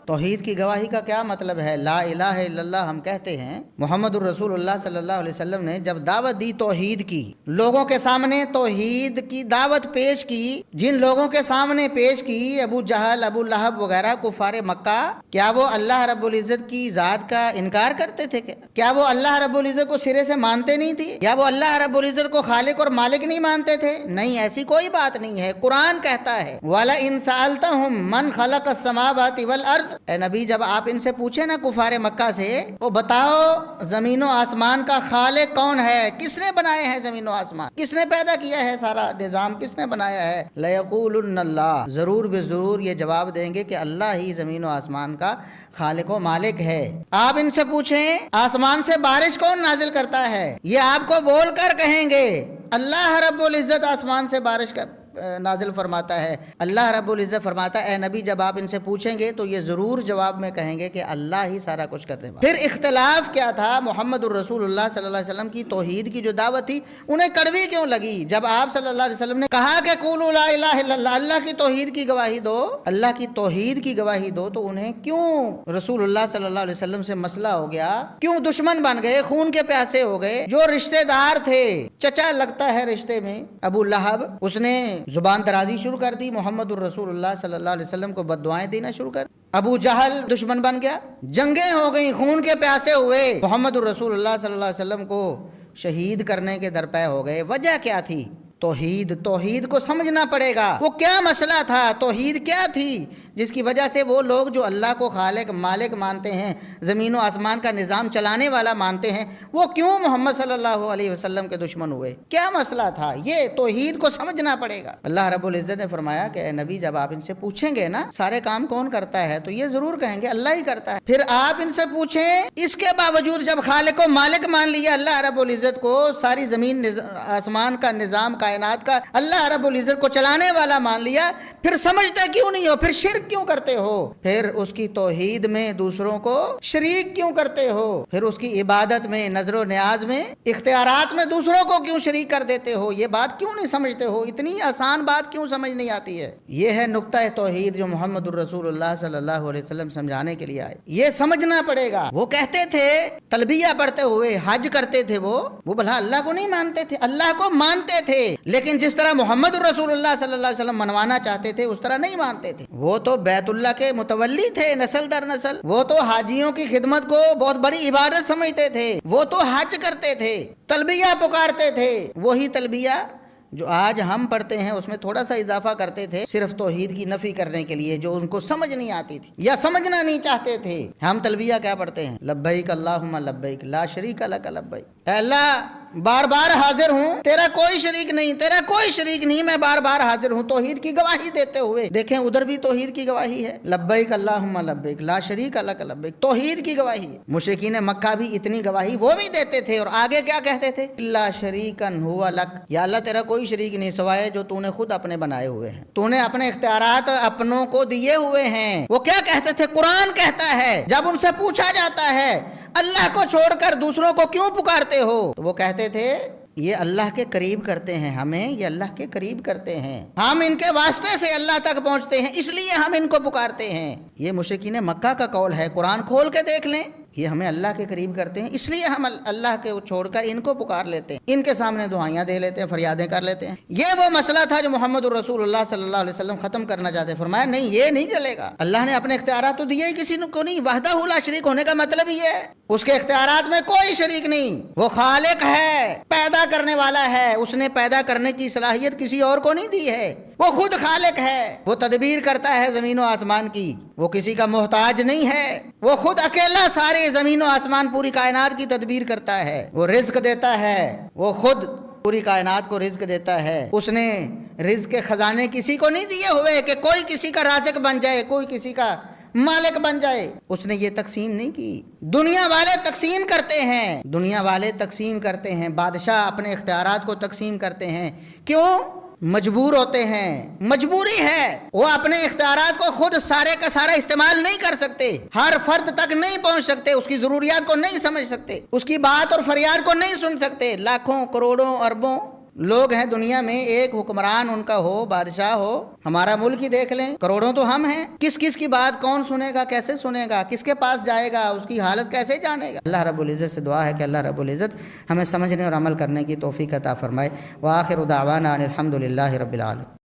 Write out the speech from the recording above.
توحید کی گواہی کا کیا مطلب ہے؟ لا الہ الا اللہ ہم کہتے ہیں، محمد الرسول اللہ صلی اللہ علیہ وسلم نے جب دعوت دی توحید کی، لوگوں کے سامنے توحید کی دعوت پیش کی، جن لوگوں کے سامنے پیش کی، ابو جہل، ابو لہب وغیرہ کفار مکہ، کیا وہ اللہ رب العزت کی ذات کا انکار کرتے تھے؟ کیا وہ اللہ رب العزت کو سرے سے مانتے نہیں تھے؟ یا وہ اللہ رب العزت کو خالق اور مالک نہیں مانتے تھے؟ نہیں، ایسی کوئی بات نہیں ہے۔ قرآن کہتا ہے وَلَئِن سَأَلْتَهُم مَّنْ خَلَقَ السَّمَاوَاتِ وَالْأَرْضِ، اے نبی جب آپ ان سے پوچھیں نا کفار مکہ سے، وہ بتاؤ زمین و آسمان کا خالق کون ہے؟ کس نے بنائے ہیں زمین و آسمان؟ کس نے پیدا کیا ہے؟ سارا نظام کس نے بنایا ہے؟ لَيَقُولُنَّ اللَّهُ، ضرور بے ضرور یہ جواب دیں گے کہ اللہ ہی زمین و آسمان کا خالق و مالک ہے۔ آپ ان سے پوچھیں آسمان سے بارش کون نازل کرتا ہے؟ یہ آپ کو بول کر کہیں گے اللہ رب العزت آسمان سے بارش کا نازل فرماتا ہے۔ اللہ رب العزت فرماتا ہے اے نبی جب آپ ان سے پوچھیں گے تو یہ ضرور جواب میں کہیں گے کہ اللہ ہی سارا کچھ کرنے والا۔ پھر اختلاف کیا تھا؟ محمد الرسول اللہ صلی اللہ علیہ وسلم کی توحید کی جو دعوت تھی انہیں کڑوی کیوں لگی؟ جب آپ صلی اللہ علیہ وسلم نے کہا کہ قولوا لا الہ الا اللہ، اللہ کی توحید کی گواہی دو، اللہ کی توحید کی گواہی دو، تو انہیں کیوں رسول اللہ صلی اللہ علیہ وسلم سے مسئلہ ہو گیا؟ کیوں دشمن بن گئے؟ خون کے پیاسے ہو گئے؟ جو رشتہ دار تھے، چچا لگتا ہے رشتے میں، ابو لہب، اس نے زبان درازی شروع کر دی، محمد الرسول اللہ صلی اللہ علیہ وسلم کو بد دعائیں دینا شروع کر۔ ابو جہل دشمن بن گیا، جنگیں ہو گئیں، خون کے پیاسے ہوئے، محمد الرسول اللہ صلی اللہ علیہ وسلم کو شہید کرنے کے درپے ہو گئے۔ وجہ کیا تھی؟ توحید کو سمجھنا پڑے گا۔ وہ کیا مسئلہ تھا؟ توحید کیا تھی جس کی وجہ سے وہ لوگ جو اللہ کو خالق مالک مانتے ہیں، زمین و آسمان کا نظام چلانے والا مانتے ہیں، وہ کیوں محمد صلی اللہ علیہ وسلم کے دشمن ہوئے؟ کیا مسئلہ تھا؟ یہ توحید کو سمجھنا پڑے گا۔ اللہ رب العزت نے فرمایا کہ اے نبی جب آپ ان سے پوچھیں گے نا سارے کام کون کرتا ہے تو یہ ضرور کہیں گے اللہ ہی کرتا ہے۔ پھر آپ ان سے پوچھیں اس کے باوجود جب خالق و مالک مان لیا اللہ رب العزت کو، ساری زمین آسمان کا نظام کائنات کا اللہ رب العزت کو چلانے والا مان لیا، پھر سمجھتے کیوں نہیں ہو؟ پھر شرک کیوں کرتے ہو؟ پھر اس کی توحید میں دوسروں کو شریک کیوں کرتے ہو؟ پھر اس کی عبادت میں، نظر و نیاز میں، اختیارات میں دوسروں کو کیوں شریک کر دیتے ہو؟ یہ بات کیوں نہیں سمجھتے ہو؟ اتنی آسان بات کیوں سمجھ نہیں آتی ہے؟ یہ ہے نقطہ توحید جو محمد الرسول اللہ صلی اللہ علیہ وسلم سمجھانے کے لیے آئے۔ یہ سمجھنا پڑے گا۔ وہ کہتے تھے تلبیہ پڑھتے ہوئے، حج کرتے تھے، وہ بھلا اللہ کو نہیں مانتے تھے؟ اللہ کو مانتے تھے، لیکن جس طرح محمد الرسول اللہ صلی اللہ علیہ وسلم منوانا چاہتے تھے اس طرح نہیں مانتے تھے۔ وہ تو بیت اللہ کے متولی تھے نسل در نسل، وہ تو حاجیوں کی خدمت کو بہت بڑی عبادت سمجھتے تھے، وہ تو حج کرتے تھے، تلبیہ پکارتے تھے، وہی تلبیہ جو آج ہم پڑھتے ہیں اس میں تھوڑا سا اضافہ کرتے تھے صرف توحید کی نفی کرنے کے لیے جو ان کو سمجھ نہیں آتی تھی یا سمجھنا نہیں چاہتے تھے۔ ہم تلبیہ کیا پڑھتے ہیں؟ لبیک اللہم لبیک لا شریک لک لبیک، اے اللہ بار بار حاضر ہوں، تیرا کوئی شریک نہیں، تیرا کوئی شریک نہیں، میں بار بار حاضر ہوں، توحید کی گواہی دیتے ہوئے۔ دیکھیں ادھر بھی توحید کی گواہی ہے، لبیک اللہم لبیک لا شریک لک لبیک، توحید کی گواہی ہے۔ مشرکین مکہ بھی اتنی گواہی وہ بھی دیتے تھے، اور آگے کیا کہتے تھے؟ الا شریکا ھو لک، یا اللہ تیرا کوئی شریک نہیں سوائے جو تو نے خود اپنے بنائے ہوئے ہیں، تو نے اپنے اختیارات اپنوں کو دیے ہوئے ہیں۔ وہ کیا کہتے تھے؟ قرآن کہتا ہے جب ان سے پوچھا جاتا ہے اللہ کو چھوڑ کر دوسروں کو کیوں پکارتے ہو، تو وہ کہتے تھے یہ اللہ کے قریب کرتے ہیں ہمیں، یہ اللہ کے قریب کرتے ہیں، ہم ان کے واسطے سے اللہ تک پہنچتے ہیں، اس لیے ہم ان کو پکارتے ہیں۔ یہ مشرکین مکہ کا قول ہے، قرآن کھول کے دیکھ لیں، یہ ہمیں اللہ کے قریب کرتے ہیں اس لیے ہم اللہ کے چھوڑ کر ان کو پکار لیتے ہیں، ان کے سامنے دعائیاں دے لیتے ہیں، فریادیں کر لیتے ہیں۔ یہ وہ مسئلہ تھا جو محمد الرسول اللہ صلی اللہ علیہ وسلم ختم کرنا چاہتے، فرمایا نہیں یہ نہیں چلے گا، اللہ نے اپنے اختیارات تو دیے ہی کسی کو نہیں، وحدہ لا شریک ہونے کا مطلب یہ ہے اس کے اختیارات میں کوئی شریک نہیں، وہ خالق ہے، پیدا کرنے والا ہے، اس نے پیدا کرنے کی صلاحیت کسی اور کو نہیں دی ہے، وہ خود خالق ہے، وہ تدبیر کرتا ہے زمین و آسمان کی، وہ کسی کا محتاج نہیں ہے، وہ خود اکیلا سارے زمین و آسمان پوری کائنات کی تدبیر کرتا ہے، وہ رزق دیتا ہے، وہ خود پوری کائنات کو رزق دیتا ہے، اس نے رزق کے خزانے کسی کو نہیں دیے ہوئے کہ کوئی کسی کا رازق بن جائے، کوئی کسی کا مالک بن جائے، اس نے یہ تقسیم نہیں کی۔ دنیا والے تقسیم کرتے ہیں، دنیا والے تقسیم کرتے ہیں، بادشاہ اپنے اختیارات کو تقسیم کرتے ہیں، کیوں؟ مجبور ہوتے ہیں، مجبوری ہے، وہ اپنے اختیارات کو خود سارے کا سارا استعمال نہیں کر سکتے، ہر فرد تک نہیں پہنچ سکتے، اس کی ضروریات کو نہیں سمجھ سکتے، اس کی بات اور فریاد کو نہیں سن سکتے، لاکھوں کروڑوں اربوں لوگ ہیں دنیا میں، ایک حکمران ان کا ہو، بادشاہ ہو، ہمارا ملک ہی دیکھ لیں، کروڑوں تو ہم ہیں، کس کس کی بات کون سنے گا، کیسے سنے گا، کس کے پاس جائے گا، اس کی حالت کیسے جانے گا۔ اللہ رب العزت سے دعا ہے کہ اللہ رب العزت ہمیں سمجھنے اور عمل کرنے کی توفیق عطا فرمائے۔ وآخر دعوانا ان الحمد للہ رب العالمین۔